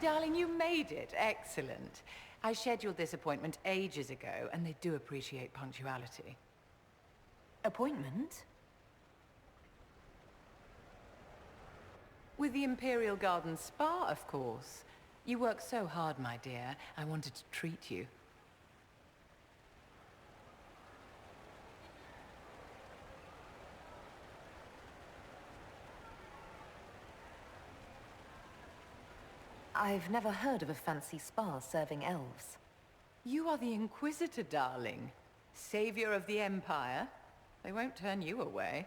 Darling, you made it. Excellent. I scheduled this appointment ages ago, and they do appreciate punctuality. Appointment? With the Imperial Garden Spa, of course. You work so hard, my dear. I wanted to treat you. I've never heard of a fancy spa serving elves. You are the Inquisitor, darling. Savior of the Empire. They won't turn you away.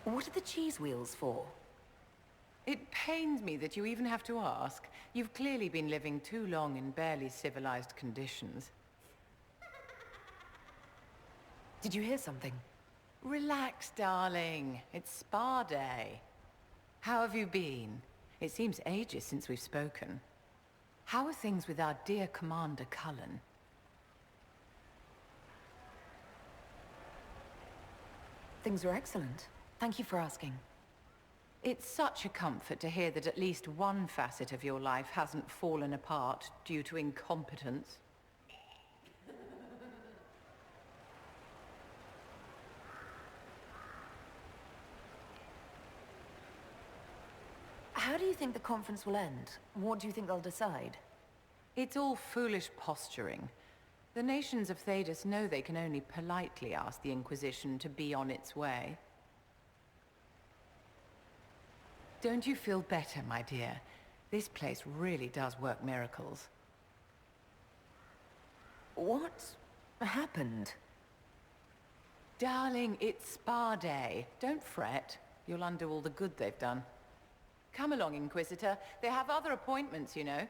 What are the cheese wheels for? It pains me that you even have to ask. You've clearly been living too long in barely civilized conditions. Did you hear something? Relax, darling. It's spa day. How have you been? It seems ages since we've spoken. How are things with our dear Commander Cullen? Things are excellent. Thank you for asking. It's such a comfort to hear that at least one facet of your life hasn't fallen apart due to incompetence. How do you think the conference will end? What do you think they'll decide? It's all foolish posturing. The nations of Thedas know they can only politely ask the Inquisition to be on its way. Don't you feel better, my dear? This place really does work miracles. What happened? Darling, it's spa day. Don't fret. You'll undo all the good they've done. Come along, Inquisitor. They have other appointments, you know.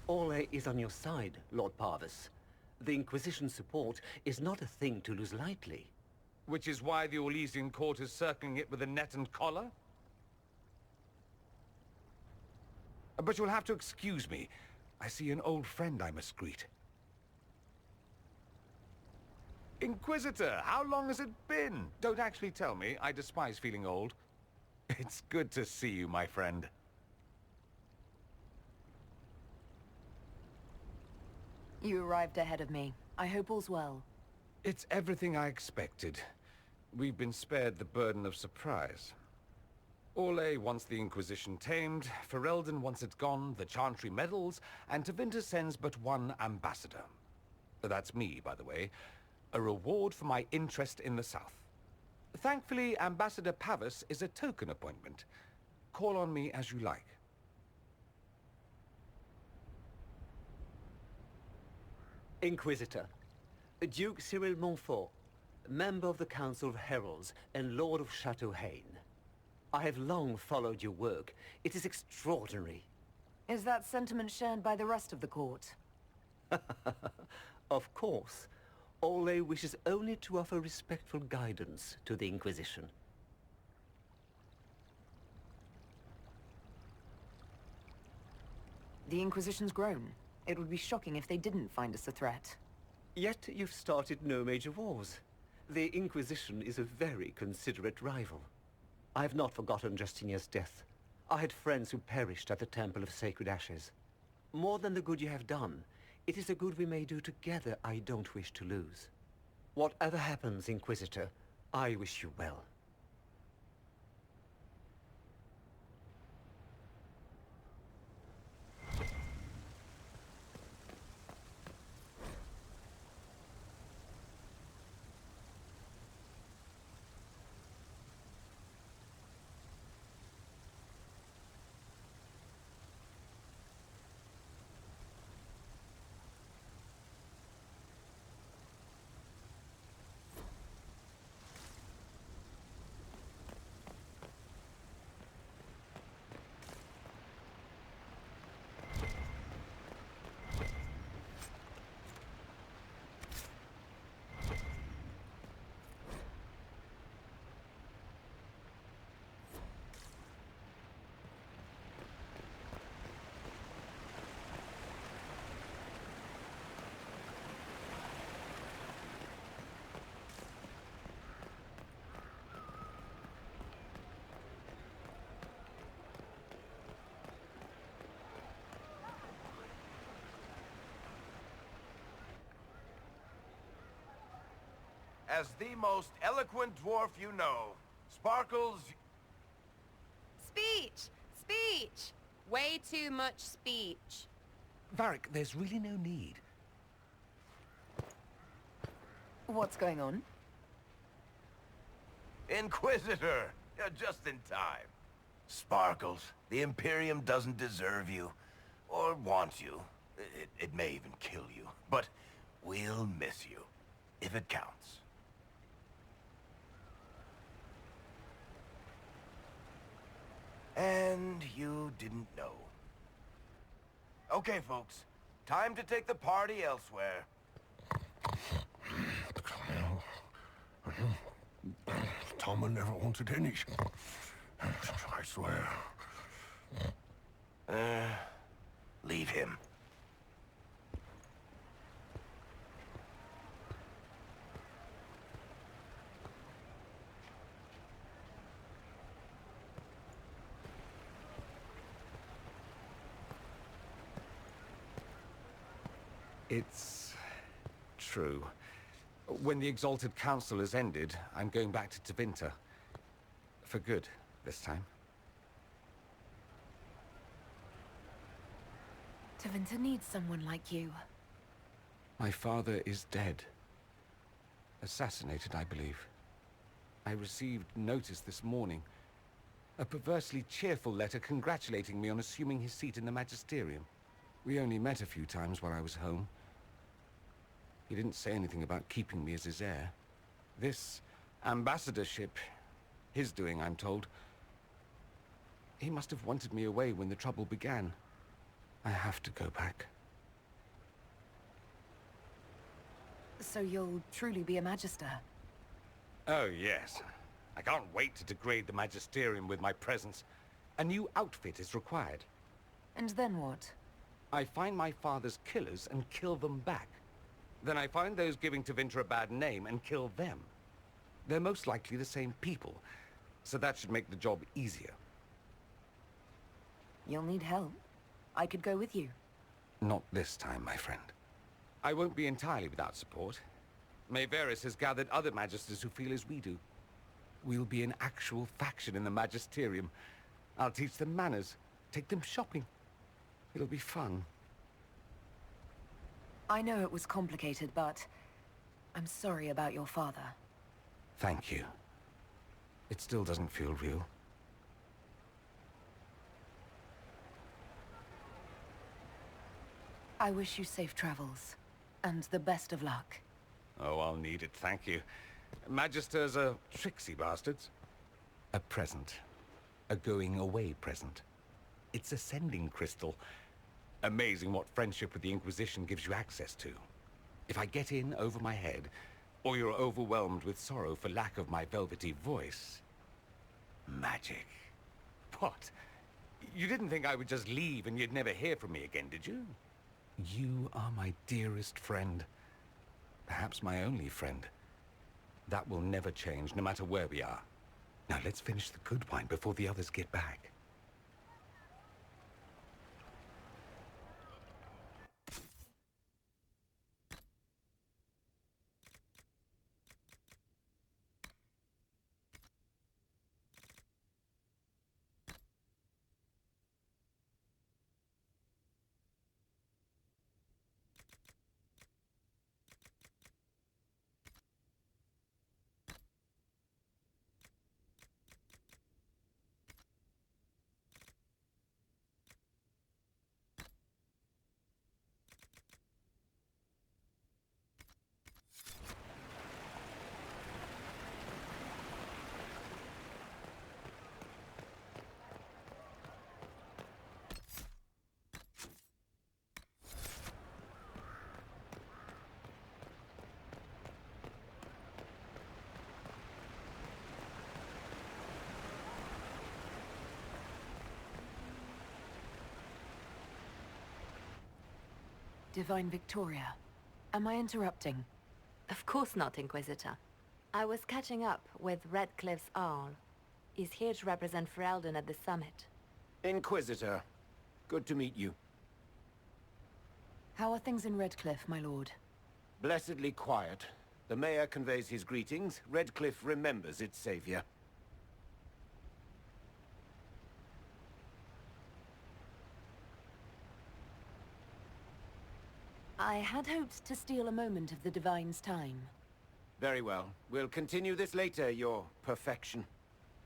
Ole is on your side, Lord Parvis. The Inquisition's support is not a thing to lose lightly. Which is why the Orlesian court is circling it with a net and collar? But you'll have to excuse me. I see an old friend I must greet. Inquisitor, how long has it been? Don't actually tell me. I despise feeling old. It's good to see you, my friend. You arrived ahead of me. I hope all's well. It's everything I expected. We've been spared the burden of surprise. Orlais wants the Inquisition tamed, Ferelden wants it gone, the Chantry meddles, and Tevinter sends but one ambassador. That's me, by the way. A reward for my interest in the South. Thankfully, Ambassador Pavis is a token appointment. Call on me as you like. Inquisitor, Duke Cyril Montfort, member of the Council of Heralds and Lord of Chateau Haine. I have long followed your work. It is extraordinary. Is that sentiment shared by the rest of the court? Of course. Ole wishes only to offer respectful guidance to the Inquisition. The Inquisition's grown. It would be shocking if they didn't find us a threat. Yet you've started no major wars. The Inquisition is a very considerate rival. I have not forgotten Justinia's death. I had friends who perished at the Temple of Sacred Ashes. More than the good you have done, it is a good we may do together I don't wish to lose. Whatever happens, Inquisitor, I wish you well. As the most eloquent dwarf you know, Sparkles... Speech! Speech! Way too much speech. Varric, there's really no need. What's going on? Inquisitor! You're just in time. Sparkles, the Imperium doesn't deserve you. Or want you. It may even kill you. But we'll miss you. If it counts. And you didn't know. Okay, folks. Time to take the party elsewhere. Tama never wanted any. I swear. Leave him. It's true. When the Exalted Council has ended, I'm going back to Tevinter. For good, this time. Tevinter needs someone like you. My father is dead. Assassinated, I believe. I received notice this morning. A perversely cheerful letter congratulating me on assuming his seat in the Magisterium. We only met a few times while I was home. He didn't say anything about keeping me as his heir. This ambassadorship, his doing, I'm told. He must have wanted me away when the trouble began. I have to go back. So you'll truly be a Magister? Oh, yes. I can't wait to degrade the Magisterium with my presence. A new outfit is required. And then what? I find my father's killers and kill them back. Then I find those giving Tevinter a bad name and kill them. They're most likely the same people, so that should make the job easier. You'll need help. I could go with you. Not this time, my friend. I won't be entirely without support. Mayveris has gathered other Magisters who feel as we do. We'll be an actual faction in the Magisterium. I'll teach them manners, take them shopping. It'll be fun. I know it was complicated, but I'm sorry about your father. Thank you. It still doesn't feel real. I wish you safe travels, and the best of luck. Oh, I'll need it, thank you. Magisters are tricksy bastards. A present. A going-away present. It's a sending crystal. Amazing what friendship with the Inquisition gives you access to. If I get in over my head, or you're overwhelmed with sorrow for lack of my velvety voice... Magic. What? You didn't think I would just leave and you'd never hear from me again, did you? You are my dearest friend. Perhaps my only friend. That will never change, no matter where we are. Now let's finish the good wine before the others get back. Divine Victoria. Am I interrupting? Of course not, Inquisitor. I was catching up with Redcliffe's Arl. He's here to represent Ferelden at the summit. Inquisitor, good to meet you. How are things in Redcliffe, my lord? Blessedly quiet. The mayor conveys his greetings. Redcliffe remembers its savior. I had hoped to steal a moment of the Divine's time. Very well. We'll continue this later, your perfection.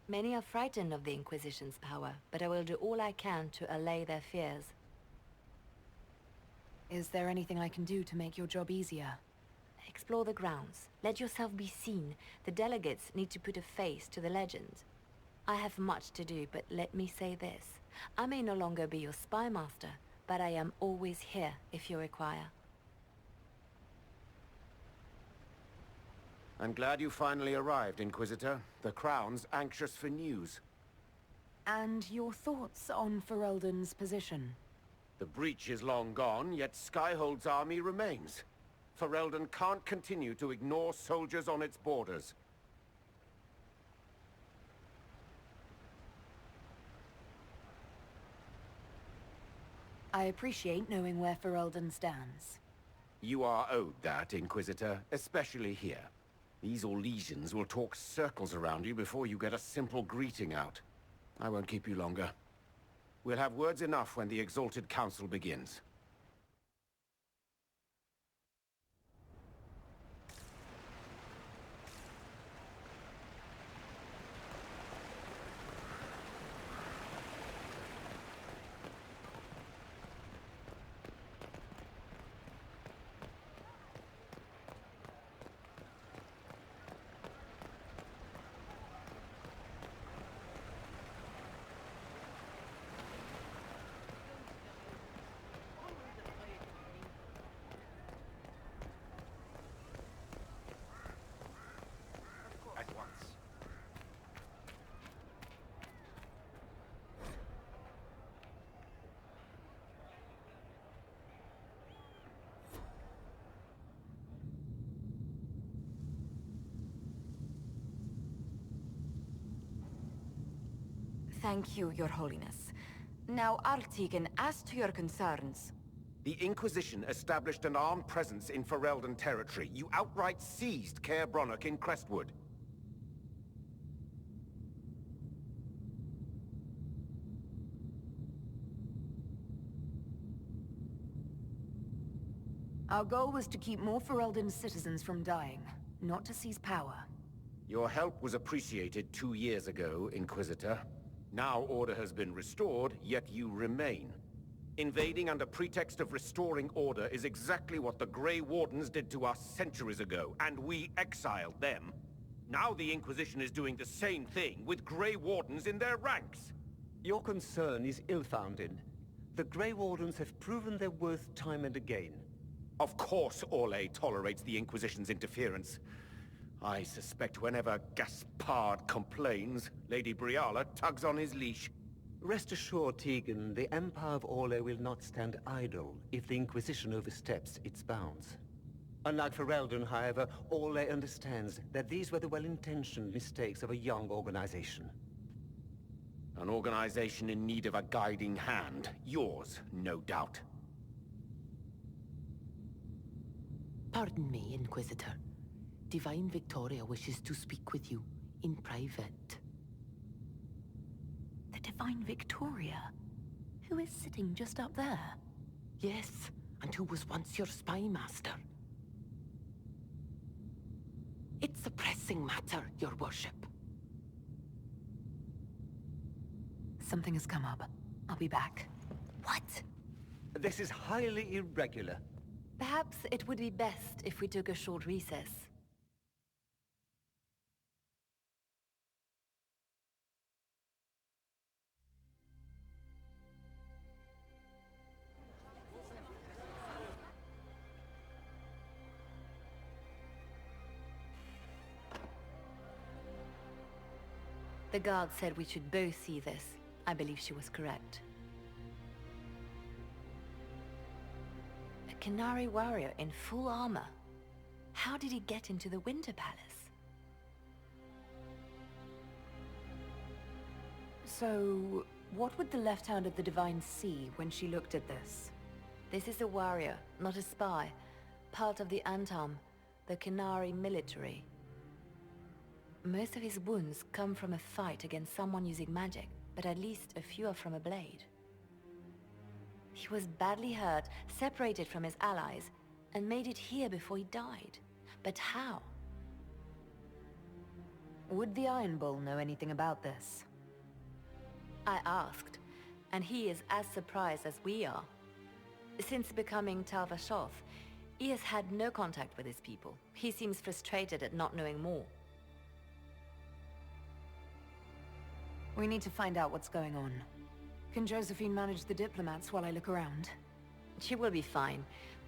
Many are frightened of the Inquisition's power, but I will do all I can to allay their fears. Is there anything I can do to make your job easier? Explore the grounds. Let yourself be seen. The delegates need to put a face to the legend. I have much to do, but let me say this. I may no longer be your spy master, but I am always here if you require. I'm glad you finally arrived, Inquisitor. The Crown's anxious for news. And your thoughts on Ferelden's position? The breach is long gone, yet Skyhold's army remains. Ferelden can't continue to ignore soldiers on its borders. I appreciate knowing where Ferelden stands. You are owed that, Inquisitor, especially here. These Orlesians will talk circles around you before you get a simple greeting out. I won't keep you longer. We'll have words enough when the Exalted Council begins. At once. Thank you, Your Holiness. Now, Artigan, as to your concerns. The Inquisition established an armed presence in Ferelden territory. You outright seized Caer Bronach in Crestwood. Our goal was to keep more Ferelden's citizens from dying, not to seize power. Your help was appreciated 2 years ago, Inquisitor. Now order has been restored, yet you remain. Invading under pretext of restoring order is exactly what the Grey Wardens did to us centuries ago, and we exiled them. Now the Inquisition is doing the same thing with Grey Wardens in their ranks. Your concern is ill-founded. The Grey Wardens have proven their worth time and again. Of course Orlais tolerates the Inquisition's interference. I suspect whenever Gaspard complains, Lady Briala tugs on his leash. Rest assured, Tegan, the Empire of Orlais will not stand idle if the Inquisition oversteps its bounds. Unlike Ferelden, however, Orlais understands that these were the well-intentioned mistakes of a young organization. An organization in need of a guiding hand. Yours, no doubt. Pardon me, Inquisitor. Divine Victoria wishes to speak with you in private. The Divine Victoria? Who is sitting just up there? Yes, and who was once your spy master. It's a pressing matter, Your Worship. Something has come up. I'll be back. What? This is highly irregular. Perhaps it would be best if we took a short recess. The guard said we should both see this. I believe she was correct. A Canary warrior in full armor. How did he get into the Winter Palace? So, what would the left hand of the Divine see when she looked at this? This is a warrior, not a spy. Part of the Antam, the Canary military. Most of his wounds come from a fight against someone using magic, but at least a few are from a blade. He was badly hurt, separated from his allies, and made it here before he died. But how? Would the Iron Bull know anything about this? I asked, and he is as surprised as we are. Since becoming Talvashoth, he has had no contact with his people. He seems frustrated at not knowing more. We need to find out what's going on. Can Josephine manage the diplomats while I look around? She will be fine.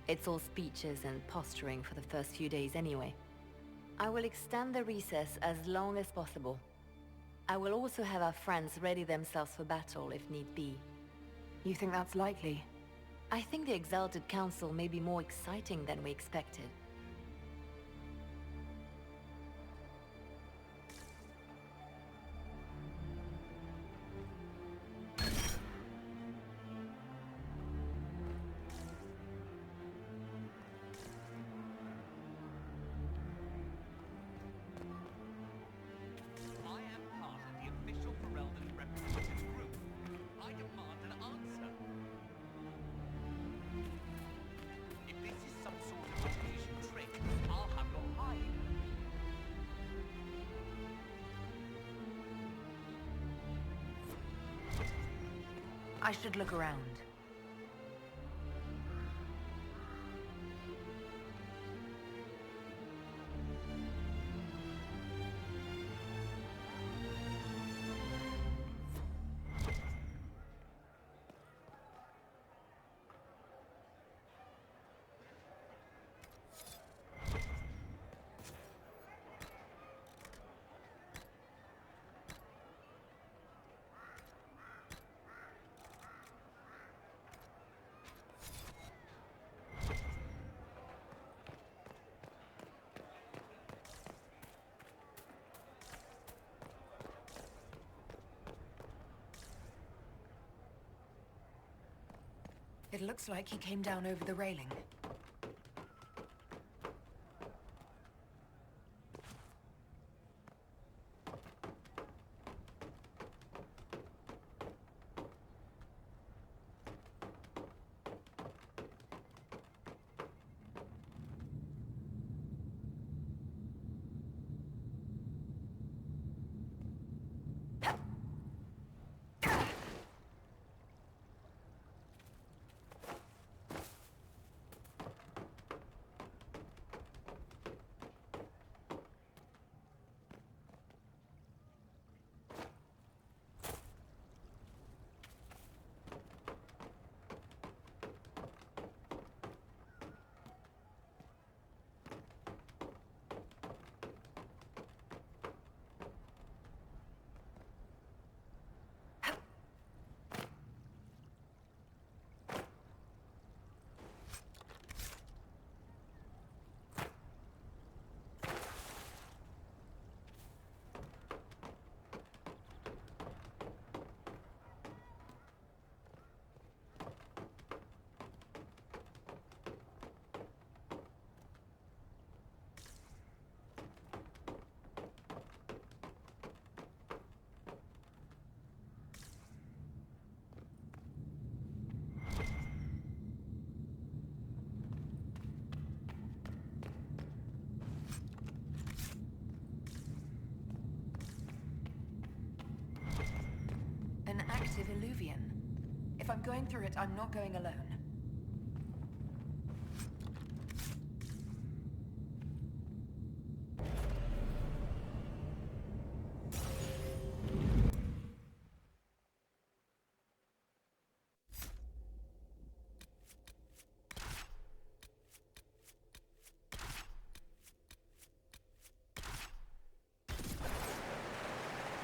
It's all speeches and posturing for the first few days anyway. I will extend the recess as long as possible. I will also have our friends ready themselves for battle if need be. You think that's likely? I think the Exalted Council may be more exciting than we expected. I should look around. It looks like he came down over the railing. An active illuvian. If I'm going through it, I'm not going alone.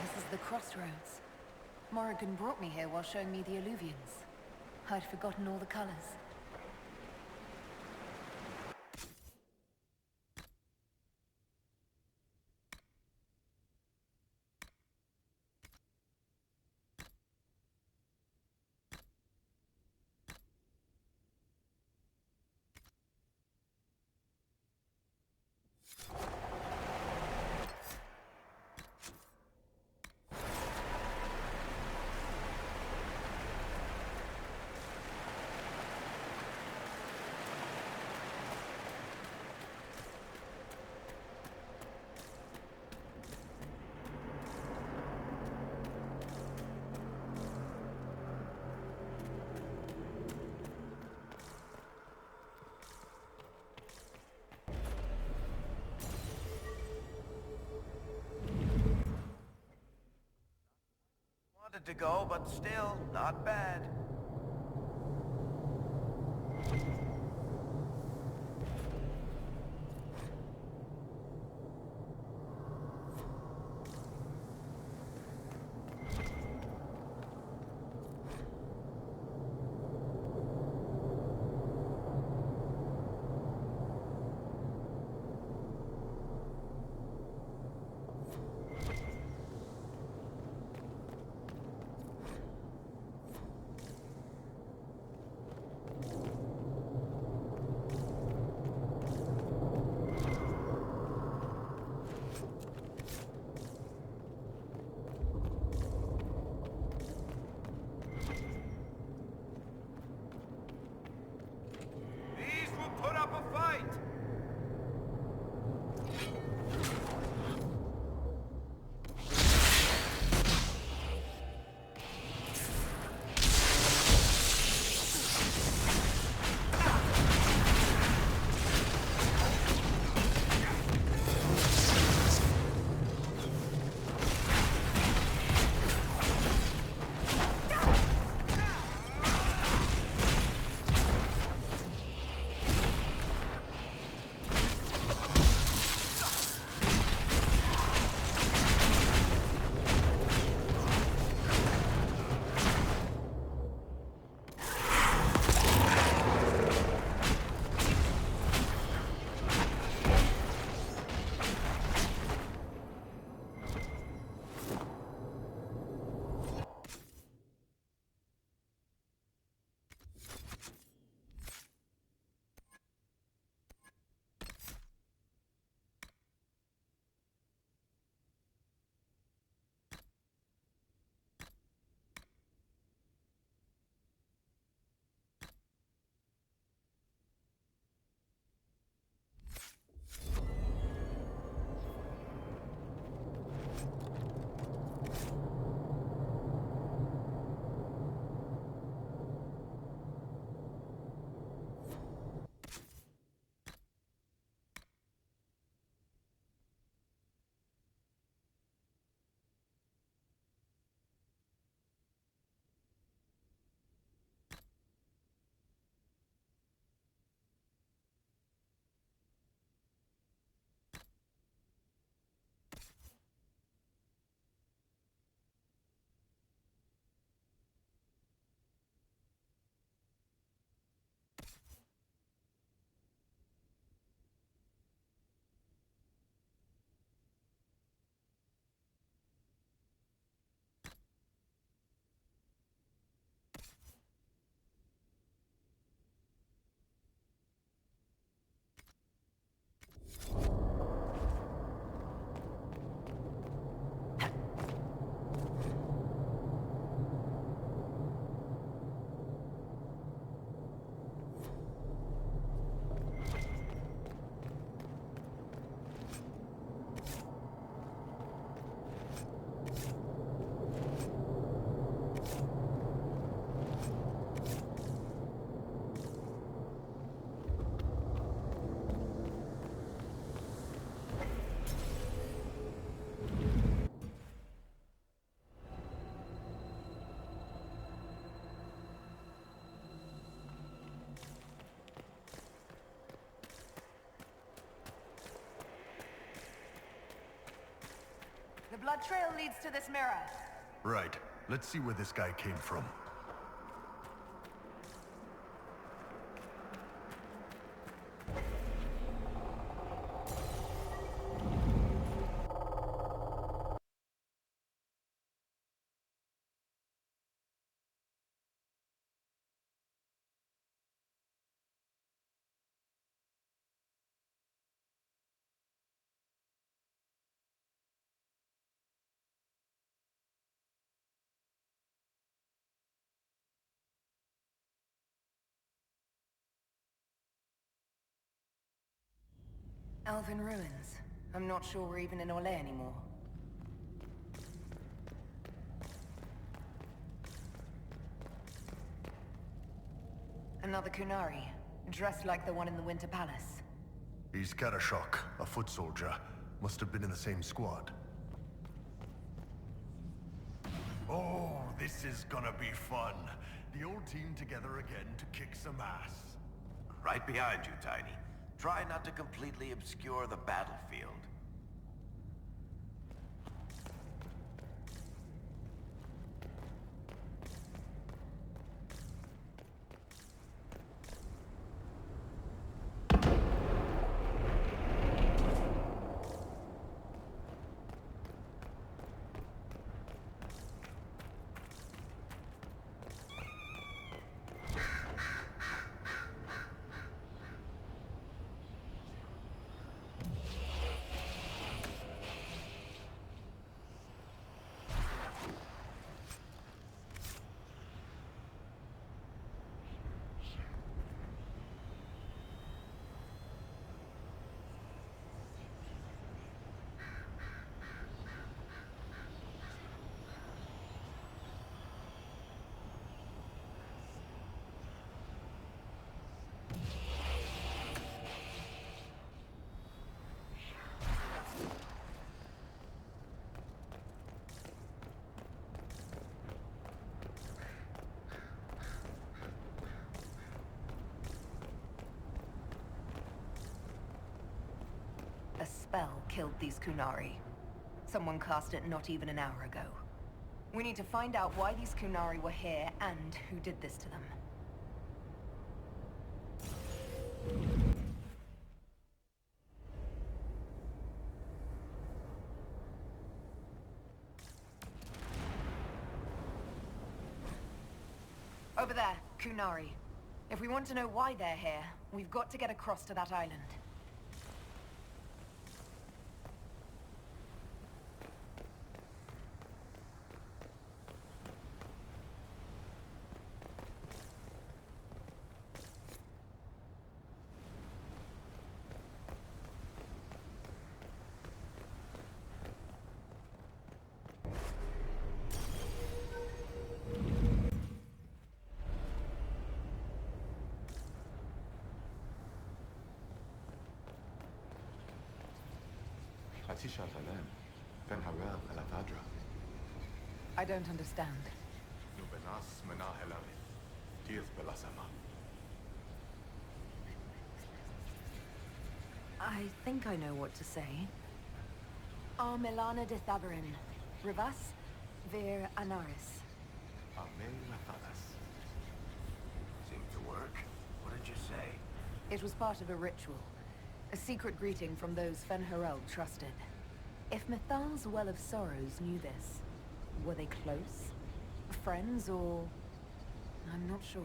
This is the crossroads. Morrigan brought me here while showing me the illuvians. I'd forgotten all the colors. good to go, but still, not bad. Put up a fight! The blood trail leads to this mirror. Right. Let's see where this guy came from. Elven ruins. I'm not sure we're even in Orlais anymore. Another Kunari, dressed like the one in the Winter Palace. He's Karashok, a foot soldier. Must have been in the same squad. Oh, this is gonna be fun. The old team together again to kick some ass. Right behind you, Tiny. Try not to completely obscure the battlefield. A spell killed these Kunari. Someone cast it not even an hour ago. We need to find out why these Kunari were here and who did this to them. Over there, Kunari. If we want to know why they're here, we've got to get across to that island. I don't understand. I think I know what to say. Milana de Thabarin. Rivas, Vir Anaris. Seemed to work. What did you say? It was part of a ritual. A secret greeting from those Fen'Harel trusted. If Mythal's Well of Sorrows knew this, were they close? Friends, or... I'm not sure.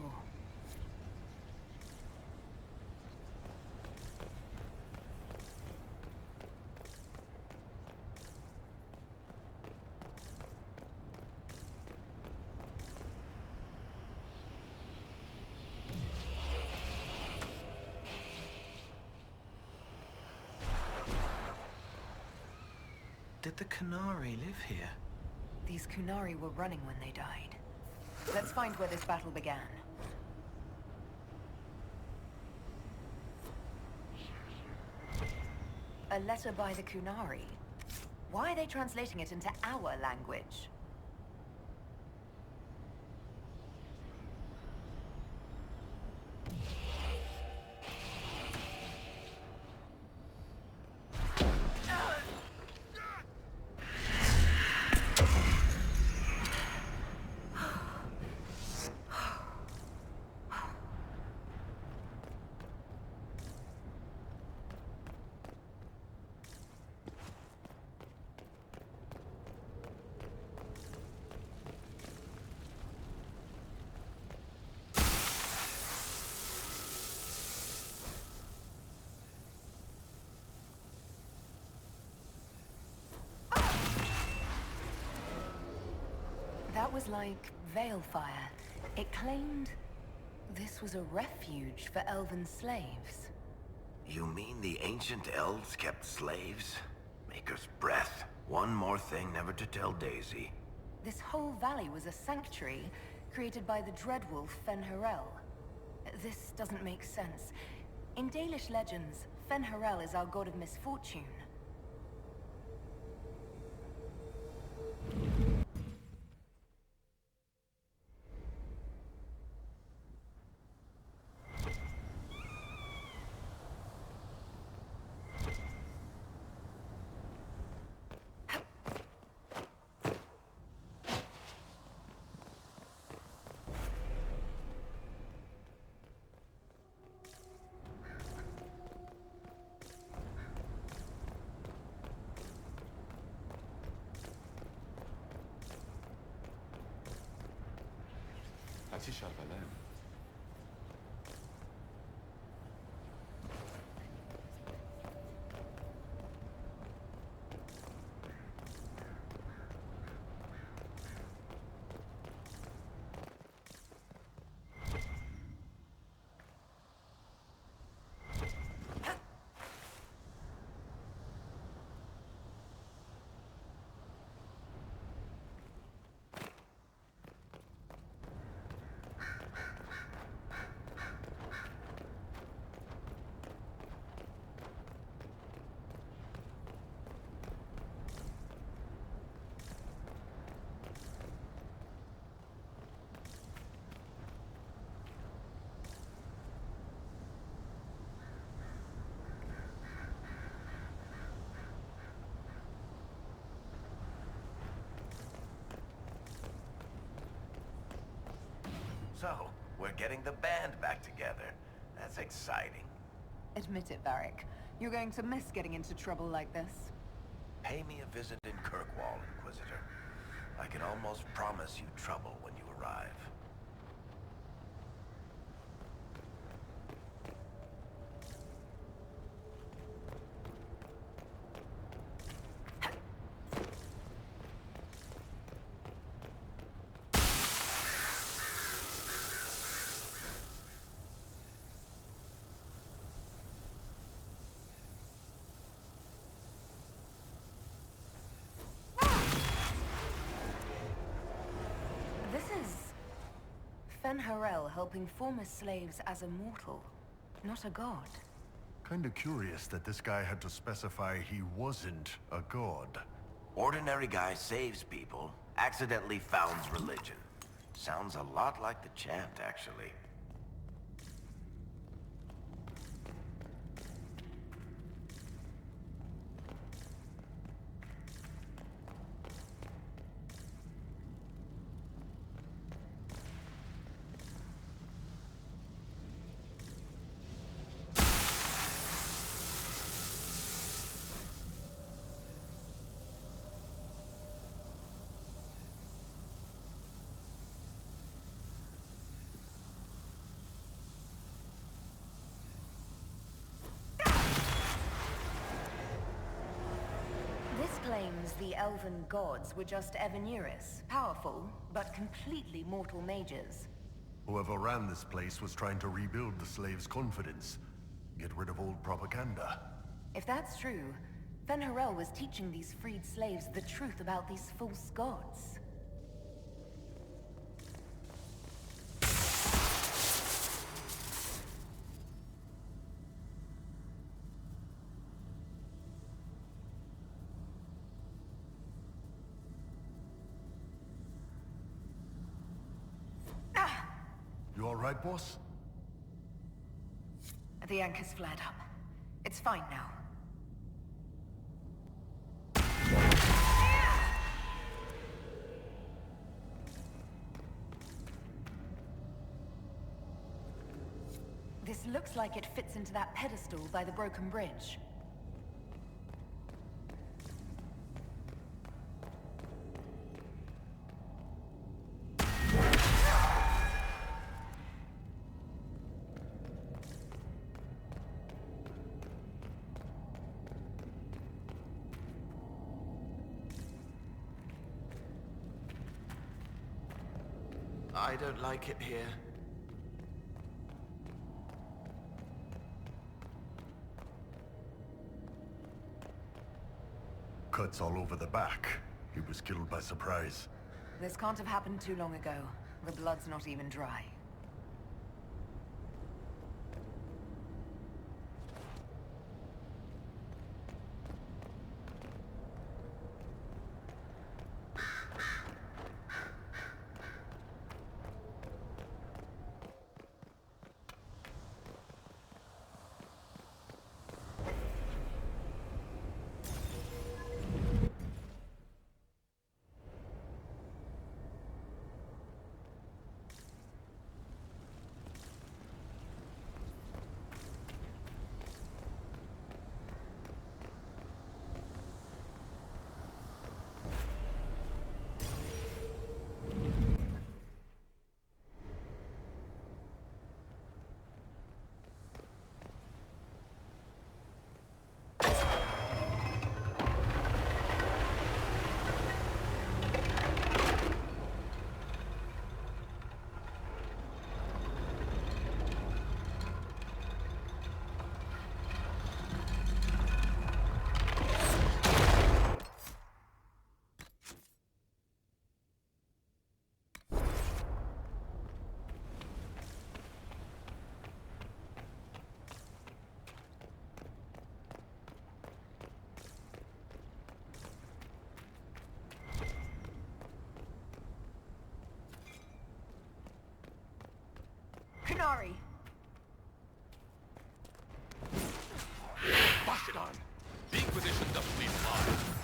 Did the Kunari live here? These Kunari were running when they died. Let's find where this battle began. A letter by the Kunari? Why are they translating it into our language? That was like Veilfire. It claimed this was a refuge for elven slaves. You mean the ancient elves kept slaves? Maker's breath. One more thing never to tell Daisy. This whole valley was a sanctuary created by the Dreadwolf Fen'Harel. This doesn't make sense. In Dalish legends, Fen'Harel is our god of misfortune. So, we're getting the band back together. That's exciting. Admit it, Varric. You're going to miss getting into trouble like this. Pay me a visit in Kirkwall, Inquisitor. I can almost promise you trouble when you arrive. Fen'Harel helping former slaves as a mortal, not a god. Kinda curious that this guy had to specify he wasn't a god. Ordinary guy saves people, accidentally founds religion. Sounds a lot like the chant, actually. Claims the elven gods were just Evaneris, powerful, but completely mortal mages. Whoever ran this place was trying to rebuild the slaves' confidence. Get rid of old propaganda. If that's true, Fen'Harel was teaching these freed slaves the truth about these false gods. You alright, boss? The anchor's flared up. It's fine now. This looks like it fits into that pedestal by the broken bridge. I don't like it here. Cuts all over the back. He was killed by surprise. This can't have happened too long ago. The blood's not even dry. sorry. Bastard! The Inquisition doesn't leave alive.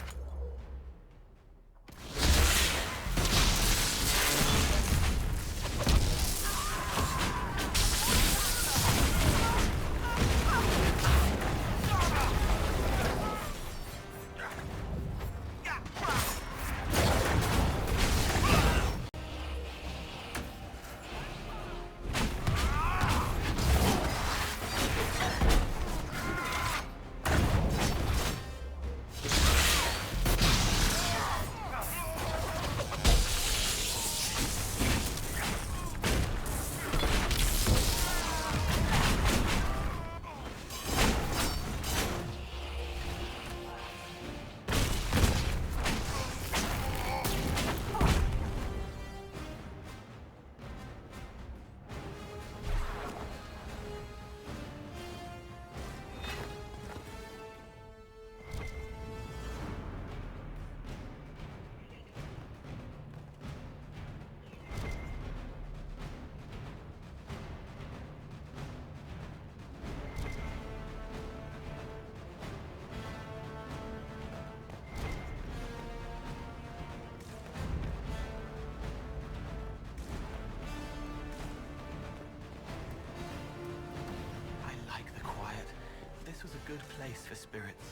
Good place for spirits.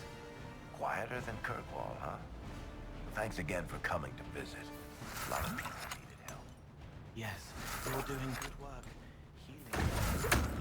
Quieter than Kirkwall, huh? Thanks again for coming to visit. A lot of people needed help. Yes, you're doing good work. Healing.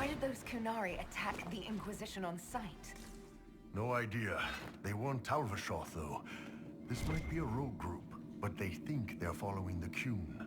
Why did those Kunari attack the Inquisition on sight? No idea. They weren't Talvashoth, though. This might be a rogue group, but they think they're following the Qun.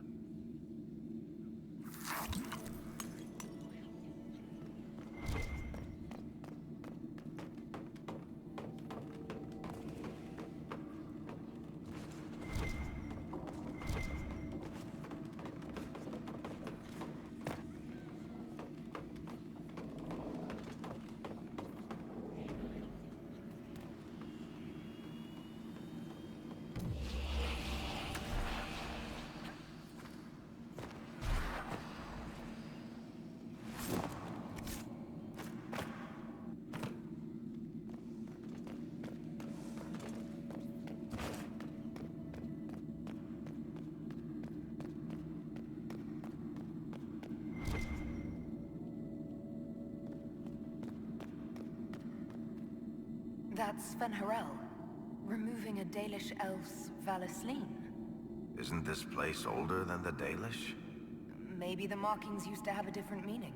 That's Fenharel, removing a Dalish elf's Valisleen. Isn't this place older than the Dalish? Maybe the markings used to have a different meaning.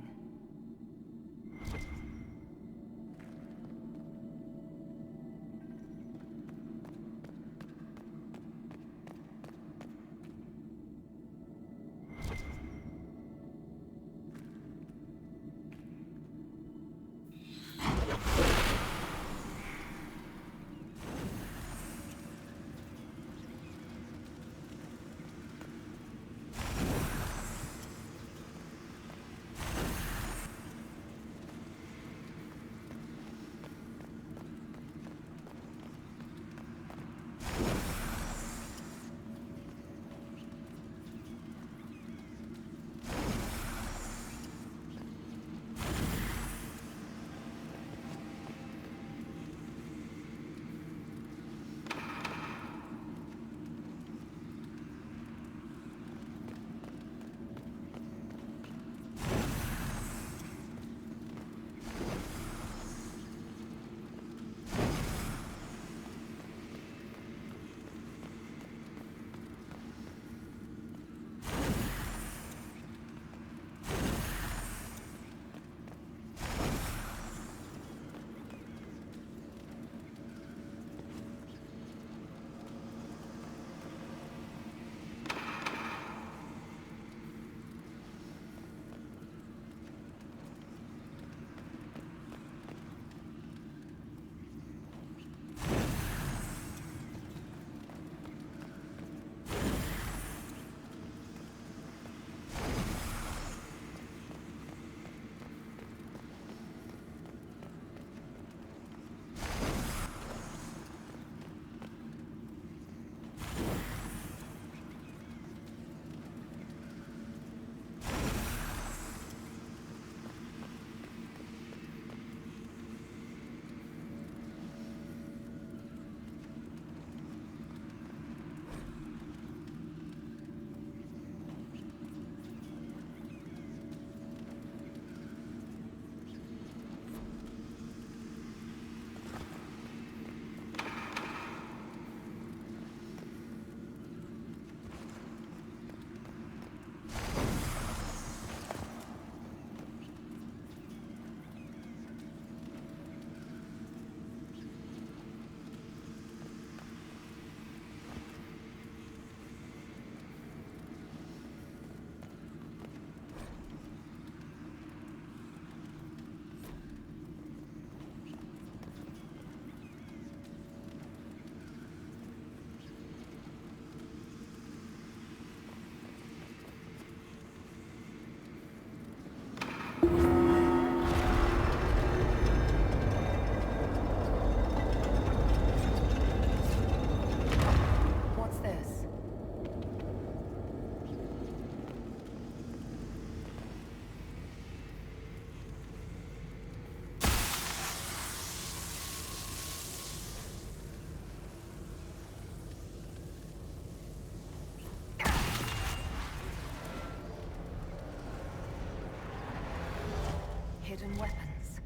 Hidden weapons.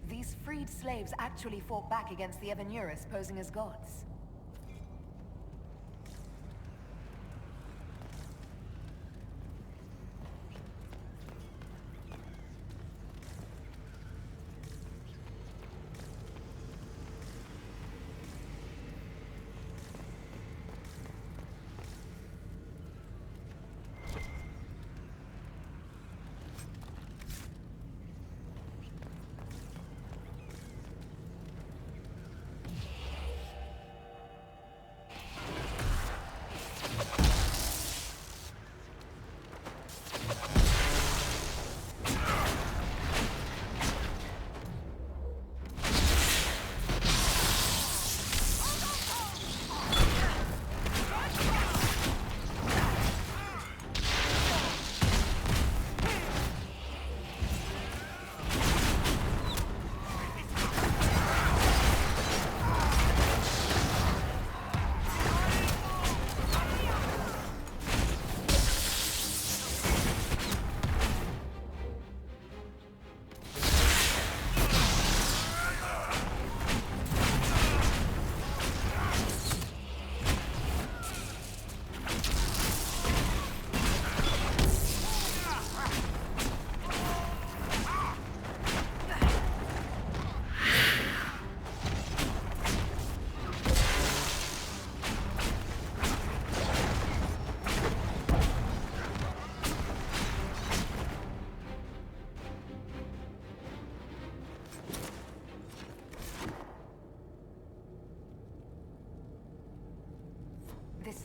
These freed slaves actually fought back against the Evanuris posing as gods.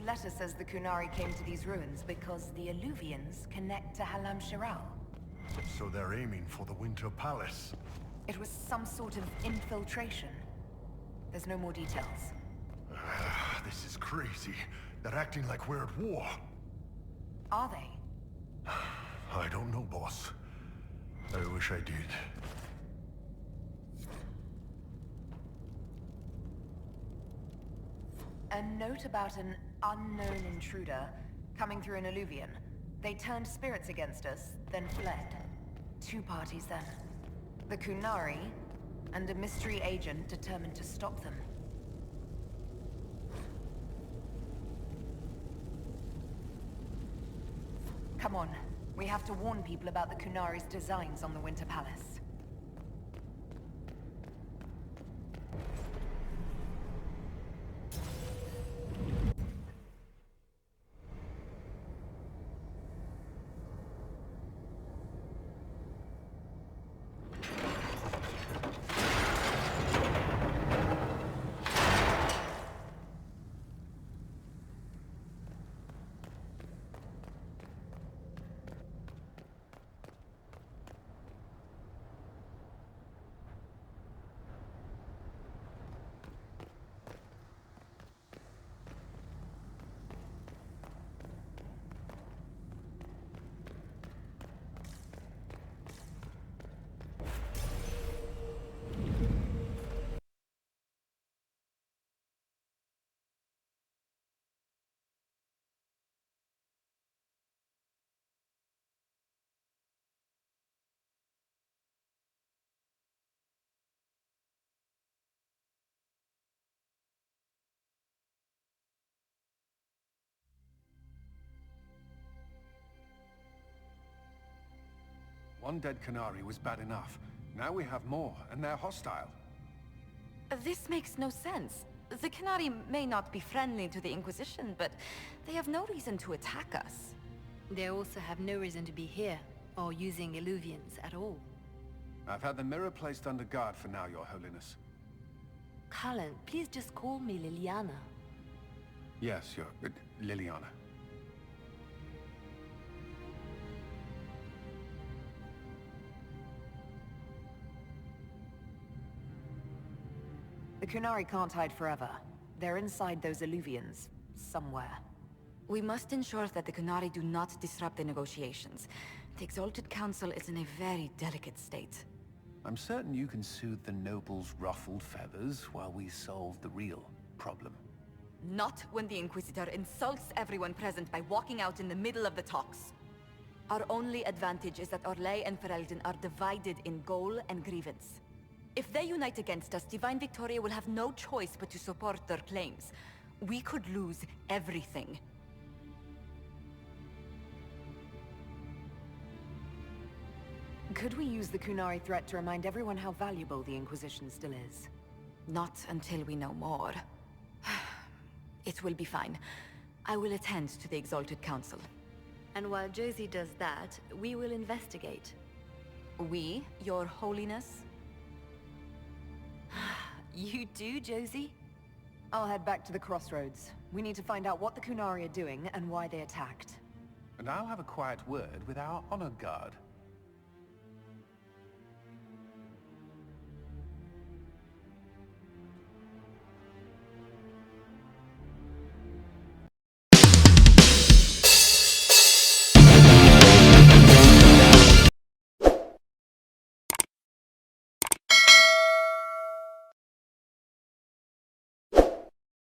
letter says the Kunari came to these ruins because the Alluvians connect to Halam Shiral. So they're aiming for the Winter Palace. It was some sort of infiltration. There's no more details. This is crazy. They're acting like we're at war. Are they? I don't know, boss. I wish I did. A note about an unknown intruder coming through an alluvian. They turned spirits against us, then fled. 2 parties then. The Kunari, and a mystery agent determined to stop them. Come on. We have to warn people about the Kunari's designs on the Winter Palace. One dead Kunari was bad enough. Now we have more, and they're hostile. This makes no sense. The Kunari may not be friendly to the Inquisition, but they have no reason to attack us. They also have no reason to be here, or using Illuvians at all. I've had the mirror placed under guard for now, Your Holiness. Cullen, please just call me Liliana. Yes, Liliana. The Kunari can't hide forever. They're inside those alluvians, somewhere. We must ensure that the Kunari do not disrupt the negotiations. The Exalted Council is in a very delicate state. I'm certain you can soothe the nobles' ruffled feathers while we solve the real problem. Not when the Inquisitor insults everyone present by walking out in the middle of the talks. Our only advantage is that Orlais and Ferelden are divided in goal and grievance. If they unite against us, Divine Victoria will have no choice but to support their claims. We could lose everything. Could we use the Kunari threat to remind everyone how valuable the Inquisition still is? Not until we know more. It will be fine. I will attend to the Exalted Council. And while Josie does that, we will investigate. We, Your Holiness? You do, Josie? I'll head back to the crossroads. We need to find out what the Kunari are doing and why they attacked. And I'll have a quiet word with our honor guard.